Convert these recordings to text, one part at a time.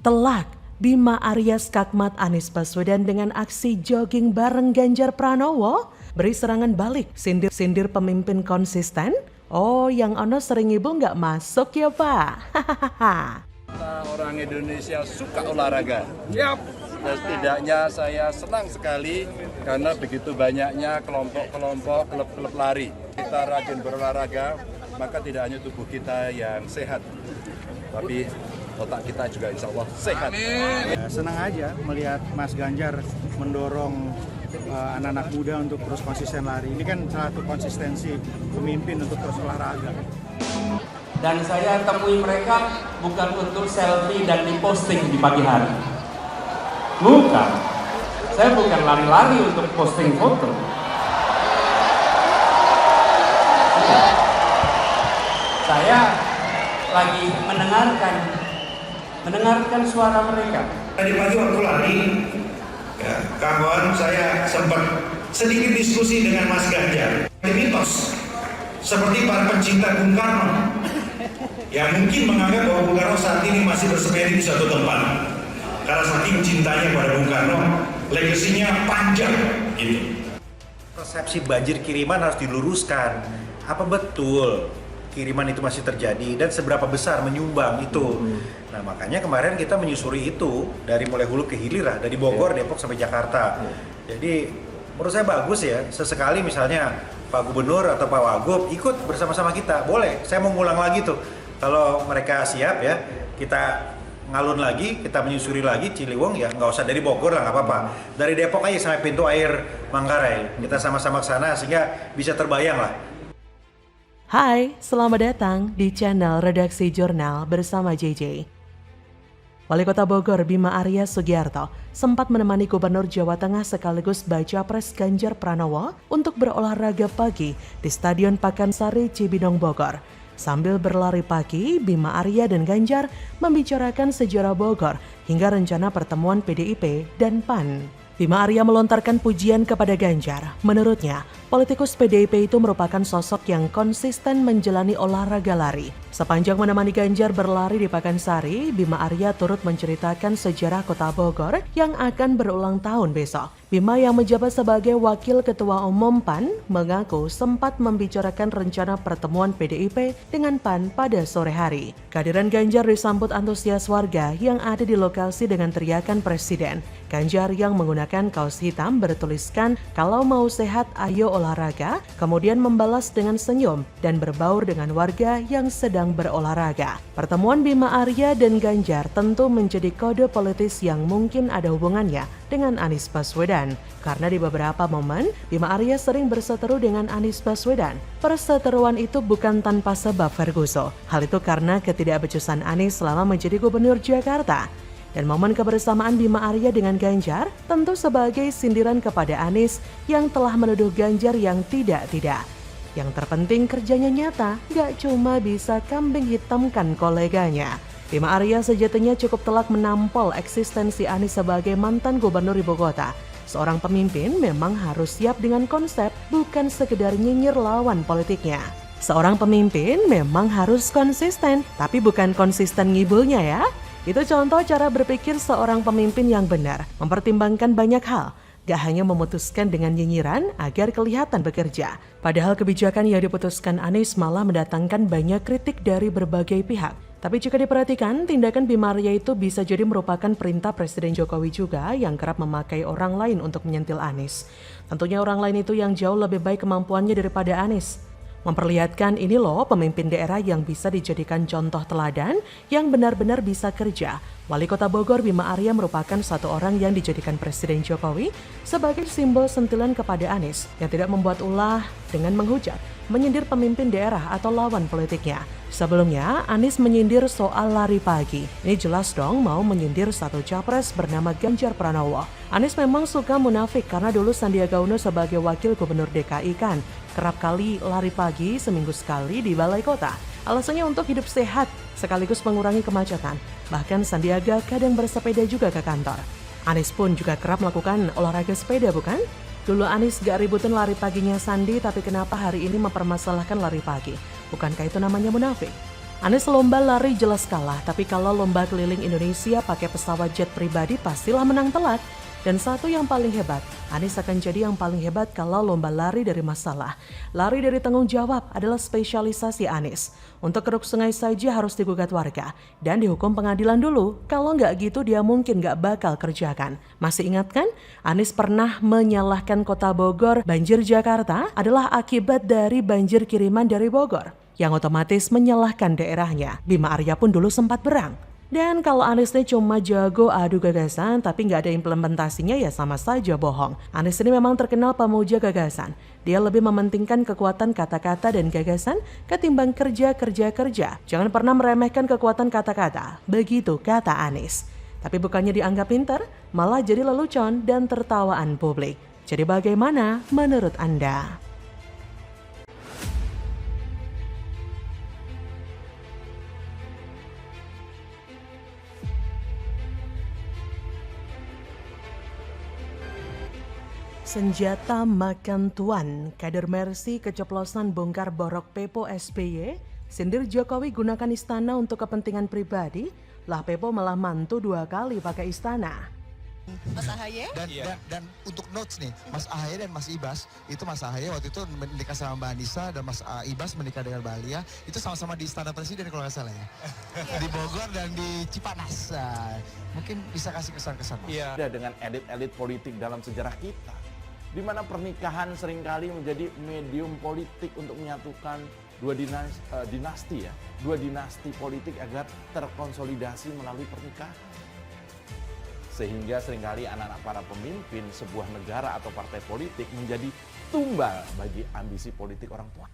Telak, Bima Arya skakmat Anies Baswedan dengan aksi jogging bareng Ganjar Pranowo. Beri serangan balik, sindir pemimpin konsisten. Oh, yang ono sering ibu nggak masuk ya Pak? Hahaha. Orang Indonesia suka olahraga. Yap. Dan setidaknya saya senang sekali karena begitu banyaknya kelompok-kelompok klub-klub lari. Kita rajin berolahraga, maka tidak hanya tubuh kita yang sehat, tapi otak kita juga insya Allah sehat. Ya, senang aja melihat Mas Ganjar mendorong anak-anak muda untuk terus konsisten lari. Ini kan salah satu konsistensi pemimpin untuk terus olahraga. Dan saya temui mereka bukan untuk selfie dan diposting di pagi hari. Bukan. Saya bukan lari-lari untuk posting foto. Saya lagi mendengarkan suara mereka. Tadi pagi waktu lari, ya, kawan saya sempat sedikit diskusi dengan Mas Ganjar. Mitos seperti para pencinta Bung Karno yang mungkin menganggap bahwa Bung Karno saat ini masih bersembunyi di suatu tempat karena saking cintanya pada Bung Karno, legasinya panjang gitu. Persepsi banjir kiriman harus diluruskan. Apa betul kiriman itu masih terjadi dan seberapa besar menyumbang itu? Nah, makanya kemarin kita menyusuri itu dari mulai hulu ke hilir, dari Bogor, Depok sampai Jakarta. Jadi menurut saya bagus ya, sesekali misalnya Pak Gubernur atau Pak Wagub ikut bersama-sama kita. Boleh, saya mau ngulang lagi tuh. Kalau mereka siap ya, kita ngalun lagi, kita menyusuri lagi Ciliwung ya, nggak usah dari Bogor lah, nggak apa-apa. Dari Depok aja sampai pintu air Manggarai, kita sama-sama ke sana sehingga bisa terbayang lah. Hai, selamat datang di channel Redaksi Jurnal bersama JJ. Wali Kota Bogor Bima Arya Sugiarto sempat menemani Gubernur Jawa Tengah sekaligus Baca Pres Ganjar Pranowo untuk berolahraga pagi di Stadion Pakansari Cibinong Bogor. Sambil berlari pagi, Bima Arya dan Ganjar membicarakan sejarah Bogor hingga rencana pertemuan PDIP dan PAN. Bima Arya melontarkan pujian kepada Ganjar. Menurutnya, politikus PDIP itu merupakan sosok yang konsisten menjalani olahraga lari. Sepanjang menemani Ganjar berlari di Pakansari, Bima Arya turut menceritakan sejarah Kota Bogor yang akan berulang tahun besok. Bima yang menjabat sebagai Wakil Ketua Umum PAN mengaku sempat membicarakan rencana pertemuan PDIP dengan PAN pada sore hari. Kehadiran Ganjar disambut antusias warga yang ada di lokasi dengan teriakan Presiden. Ganjar yang menggunakan kaos hitam bertuliskan "Kalau mau sehat ayo olahraga", kemudian membalas dengan senyum dan berbaur dengan warga yang sedang berolahraga. Pertemuan Bima Arya dan Ganjar tentu menjadi kode politis yang mungkin ada hubungannya dengan Anies Baswedan. Karena di beberapa momen, Bima Arya sering berseteru dengan Anies Baswedan. Perseteruan itu bukan tanpa sebab Ferguson. Hal itu karena ketidakbecusan Anies selama menjadi Gubernur Jakarta. Dan momen kebersamaan Bima Arya dengan Ganjar tentu sebagai sindiran kepada Anies yang telah menuduh Ganjar yang tidak-tidak. Yang terpenting kerjanya nyata, gak cuma bisa kambing hitamkan koleganya. Bima Arya sejatinya cukup telak menampol eksistensi Anies sebagai mantan gubernur ibu kota. Seorang pemimpin memang harus siap dengan konsep, bukan sekedar nyinyir lawan politiknya. Seorang pemimpin memang harus konsisten, tapi bukan konsisten ngibulnya ya. Itu contoh cara berpikir seorang pemimpin yang benar, mempertimbangkan banyak hal. Gak hanya memutuskan dengan nyinyiran agar kelihatan bekerja. Padahal kebijakan yang diputuskan Anies malah mendatangkan banyak kritik dari berbagai pihak. Tapi jika diperhatikan, tindakan Bima Arya itu bisa jadi merupakan perintah Presiden Jokowi juga yang kerap memakai orang lain untuk menyentil Anies. Tentunya orang lain itu yang jauh lebih baik kemampuannya daripada Anies. Memperlihatkan ini loh pemimpin daerah yang bisa dijadikan contoh teladan yang benar-benar bisa kerja. Wali Kota Bogor Bima Arya merupakan satu orang yang dijadikan Presiden Jokowi sebagai simbol sentilan kepada Anies yang tidak membuat ulah dengan menghujat, menyindir pemimpin daerah atau lawan politiknya. Sebelumnya, Anies menyindir soal lari pagi. Ini jelas dong mau menyindir satu capres bernama Ganjar Pranowo. Anies memang suka munafik karena dulu Sandiaga Uno sebagai Wakil Gubernur DKI kan kerap kali lari pagi seminggu sekali di balai kota. Alasannya untuk hidup sehat sekaligus mengurangi kemacetan. Bahkan Sandiaga kadang bersepeda juga ke kantor. Anies pun juga kerap melakukan olahraga sepeda bukan? Dulu Anies gak ributin lari paginya Sandi, tapi kenapa hari ini mempermasalahkan lari pagi? Bukankah itu namanya munafik? Anies lomba lari jelas kalah, tapi kalau lomba keliling Indonesia pakai pesawat jet pribadi pastilah menang telak. Dan satu yang paling hebat, Anies akan jadi yang paling hebat kalau lomba lari dari masalah. Lari dari tanggung jawab adalah spesialisasi Anies. Untuk Keruk Sungai saja harus digugat warga dan dihukum pengadilan dulu. Kalau nggak gitu dia mungkin nggak bakal kerjakan. Masih ingat kan? Anies pernah menyalahkan kota Bogor, banjir Jakarta adalah akibat dari banjir kiriman dari Bogor, yang otomatis menyalahkan daerahnya. Bima Arya pun dulu sempat berang. Dan kalau Anies ini cuma jago adu gagasan tapi nggak ada implementasinya ya sama saja bohong. Anies ini memang terkenal pemuja gagasan. Dia lebih mementingkan kekuatan kata-kata dan gagasan ketimbang kerja. Jangan pernah meremehkan kekuatan kata-kata. Begitu kata Anies. Tapi bukannya dianggap pintar, malah jadi lelucon dan tertawaan publik. Jadi bagaimana menurut Anda? Senjata makan tuan, kader Mercy keceplosan bongkar borok Pepo SBY, sindir Jokowi gunakan istana untuk kepentingan pribadi, lah Pepo malah mantu 2 kali pakai istana. Mas Ahaye? Dan untuk notes nih, Mas Ahaye dan Mas Ibas, itu Mas Ahaye waktu itu menikah sama Mbak Anissa dan Mas Ibas menikah dengan Mbak Alia, itu sama-sama di Istana Presiden kalau nggak salah ya. Di Bogor dan di Cipanas. Mungkin bisa kasih kesan-kesan Mas. Iya, dengan elit-elit politik dalam sejarah kita. Di mana pernikahan seringkali menjadi medium politik untuk menyatukan dua dinasti politik agar terkonsolidasi melalui pernikahan. Sehingga seringkali anak-anak para pemimpin sebuah negara atau partai politik menjadi tumbal bagi ambisi politik orang tua.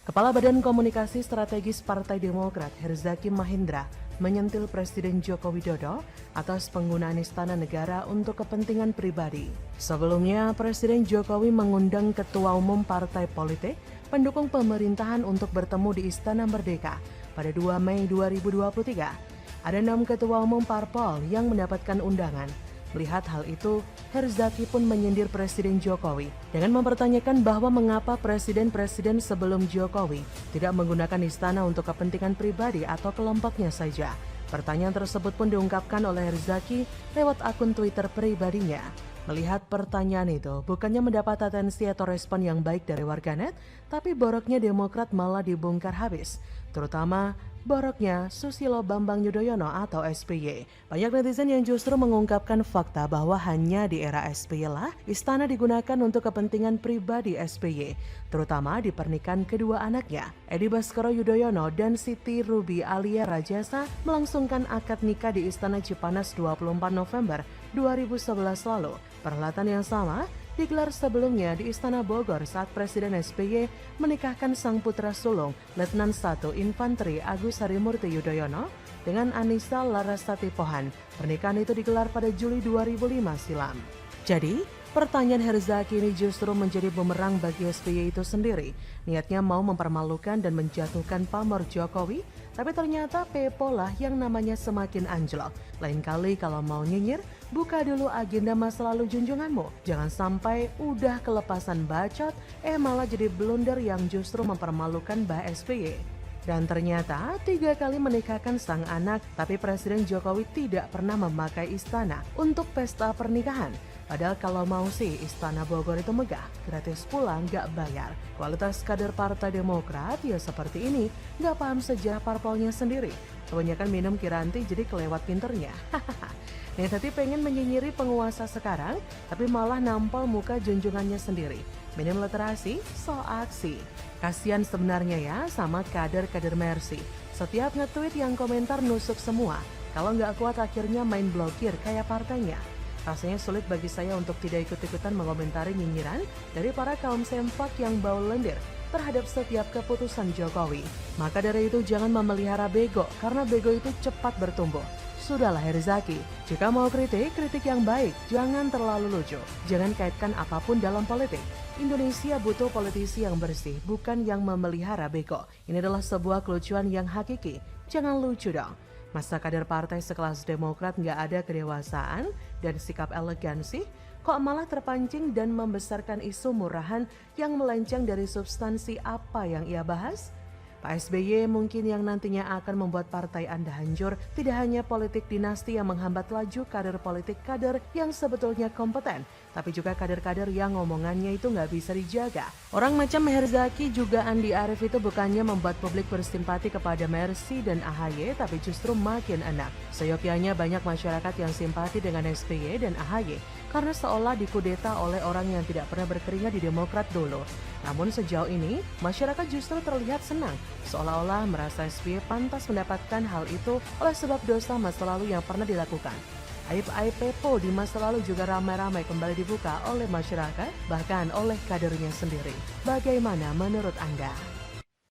Kepala Badan Komunikasi Strategis Partai Demokrat Herzaki Mahendra menyentil Presiden Joko Widodo atas penggunaan istana negara untuk kepentingan pribadi. Sebelumnya, Presiden Jokowi mengundang Ketua Umum Partai Politik pendukung pemerintahan untuk bertemu di Istana Merdeka pada 2 Mei 2023. Ada 6 Ketua Umum Parpol yang mendapatkan undangan. Melihat hal itu, Herzaki pun menyindir Presiden Jokowi dengan mempertanyakan bahwa mengapa presiden-presiden sebelum Jokowi tidak menggunakan istana untuk kepentingan pribadi atau kelompoknya saja. Pertanyaan tersebut pun diungkapkan oleh Herzaki lewat akun Twitter pribadinya. Melihat pertanyaan itu, bukannya mendapat atensi atau respon yang baik dari warganet, tapi boroknya Demokrat malah dibongkar habis. Terutama boroknya Susilo Bambang Yudhoyono atau SBY. Banyak netizen yang justru mengungkapkan fakta bahwa hanya di era SBY lah istana digunakan untuk kepentingan pribadi SBY, terutama di pernikahan kedua anaknya. Edi Baskoro Yudhoyono dan Siti Ruby Alia Rajasa melangsungkan akad nikah di Istana Cipanas 24 November 2011 lalu. Perhelatan yang sama digelar sebelumnya di Istana Bogor saat Presiden SBY menikahkan sang putra sulung Letnan 1 Infanteri Agus Harimurti Yudhoyono dengan Anissa Larasati Pohan. Pernikahan itu digelar pada Juli 2005 silam. Jadi, pertanyaan Herzaki ini justru menjadi bumerang bagi SBY itu sendiri. Niatnya mau mempermalukan dan menjatuhkan pamor Jokowi, tapi ternyata Pepo lah yang namanya semakin anjlok. Lain kali kalau mau nyinyir, buka dulu agenda masa lalu junjunganmu. Jangan sampai udah kelepasan bacot, malah jadi blunder yang justru mempermalukan Mbak SBY. Dan ternyata 3 kali menikahkan sang anak, tapi Presiden Jokowi tidak pernah memakai istana untuk pesta pernikahan. Padahal kalau mau sih Istana Bogor itu megah, gratis pulang nggak bayar. Kualitas kader Partai Demokrat ya seperti ini, nggak paham sejarah parpolnya sendiri. Kebanyakan minum Kiranti jadi kelewat pinternya. Nih tadi pengen menyinyiri penguasa sekarang, tapi malah nampol muka junjungannya sendiri. Minim literasi, so aksi. Kasian sebenarnya ya sama kader-kader Mercy. Setiap nge-tweet yang komentar nusuk semua. Kalau nggak kuat akhirnya main blokir kayak partainya. Rasanya sulit bagi saya untuk tidak ikut-ikutan mengomentari nyinyiran dari para kaum sempak yang bau lendir terhadap setiap keputusan Jokowi. Maka dari itu jangan memelihara bego, karena bego itu cepat bertumbuh. Sudahlah Herzaki, jika mau kritik yang baik, jangan terlalu lucu. Jangan kaitkan apapun dalam politik. Indonesia butuh politisi yang bersih, bukan yang memelihara bego. Ini adalah sebuah kelucuan yang hakiki, jangan lucu dong. Masa kader partai sekelas Demokrat nggak ada kedewasaan dan sikap elegansi, kok malah terpancing dan membesarkan isu murahan yang melenceng dari substansi apa yang ia bahas? Pak SBY mungkin yang nantinya akan membuat partai Anda hancur, tidak hanya politik dinasti yang menghambat laju karir politik kader yang sebetulnya kompeten, tapi juga kader-kader yang ngomongannya itu nggak bisa dijaga. Orang macam Maher Zaki juga Andi Arief itu bukannya membuat publik bersimpati kepada Mercy dan AHY, tapi justru makin enak. Seyogyanya banyak masyarakat yang simpati dengan SBY dan AHY, karena seolah dikudeta oleh orang yang tidak pernah berkeringat di Demokrat dulu. Namun sejauh ini, masyarakat justru terlihat senang, seolah-olah merasa SBY pantas mendapatkan hal itu oleh sebab dosa masa lalu yang pernah dilakukan. Aib-aib Pepo di masa lalu juga ramai-ramai kembali dibuka oleh masyarakat, bahkan oleh kadernya sendiri. Bagaimana menurut Anda?